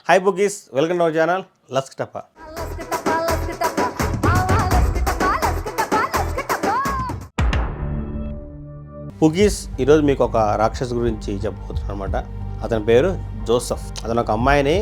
Hi బుగీస్, welcome to our channel లస్క్ టపా. బుగీస్, ఈరోజు మీకు ఒక రాక్షసు గురించి చెప్పబోతున్నాను అనమాట. అతని పేరు జోసెఫ్. అతను ఒక అమ్మాయిని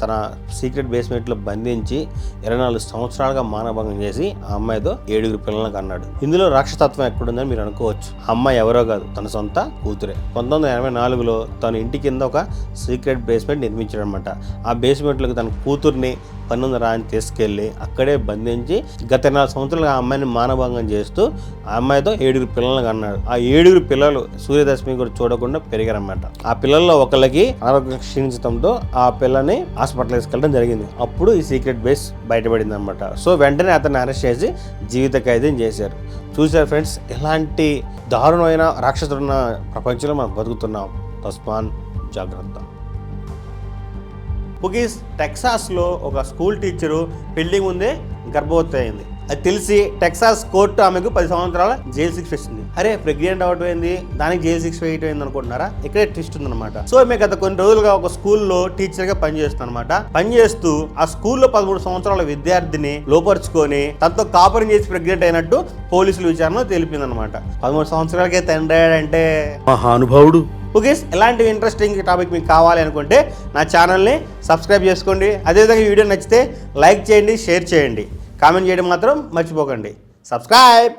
తన సీక్రెట్ బేస్మెంట్లో బంధించి 24 సంవత్సరాలుగా మానభంగం చేసి ఆ అమ్మాయితో 7 పిల్లలకు అన్నాడు. ఇందులో రాక్షసత్వం ఎక్కడుందని మీరు అనుకోవచ్చు. ఆ అమ్మాయి ఎవరో కాదు, తన సొంత కూతురే. 1984లో తన ఇంటి కింద ఒక సీక్రెట్ బేస్మెంట్ నిర్మించాడు అనమాట. ఆ బేస్మెంట్లోకి తన కూతుర్ని పన్నుంద రాని తీసుకెళ్ళి అక్కడే బంధించి గత 4 సంవత్సరాలుగా ఆ అమ్మాయిని మానభంగం చేస్తూ ఆ అమ్మాయితో 7 పిల్లలకు అన్నాడు. ఆ 7 పిల్లలు సూర్యదశమి కూడా చూడకుండా పెరిగారన్నమాట. ఆ పిల్లల్లో ఒకళ్ళకి ఆరోగ్యం క్షీణించడంతో ఆ పిల్లని హాస్పిటల్ తీసుకెళ్ళడం జరిగింది. అప్పుడు ఈ సీక్రెట్ బేస్ బయటపడింది అనమాట. సో వెంటనే అతన్ని అరెస్ట్ చేసి జీవిత ఖైదీని చేశారు. చూసారు ఫ్రెండ్స్, ఎలాంటి దారుణమైన రాక్షసుడున్న ప్రపంచంలో మనం బతుకుతున్నాం. తస్మాన్ జాగ్రత్త. బుగీస్, టెక్సాస్లో ఒక స్కూల్ టీచరు పెళ్లి ముందే గర్భవతి అయింది. అది తెలిసి టెక్సాస్ కోర్టు ఆమెకు 10 సంవత్సరాల జైలు శిక్ష వేసింది. అరే, ప్రెగ్నెంట్ అవడం ఏంది, దానికి జైలు శిక్ష వేయటం ఏంది అనుకుంటున్నారా? ఇక్కడే ట్విస్ట్ ఉందన్నమాట. సో మేము గత కొన్ని రోజులుగా ఒక స్కూల్లో టీచర్గా పనిచేస్తున్నాను అనమాట. పనిచేస్తూ ఆ స్కూల్లో 13 సంవత్సరాల విద్యార్థిని లోపరుచుకొని తనతో కాపురం చేసి ప్రెగ్నెంట్ అయినట్టు పోలీసులు విచారణ తెలిపిందనమాట. 13 సంవత్సరాలకే తండ్రి అంటే మహానుభావుడు. ఓకే, ఎలాంటి ఇంట్రెస్టింగ్ టాపిక్ మీకు కావాలి అనుకుంటే నా ఛానల్ని సబ్స్క్రైబ్ చేసుకోండి. అదేవిధంగా ఈ వీడియో నచ్చితే లైక్ చేయండి, షేర్ చేయండి, కామెంట్ చేయడం మాత్రం మర్చిపోకండి. సబ్స్క్రైబ్.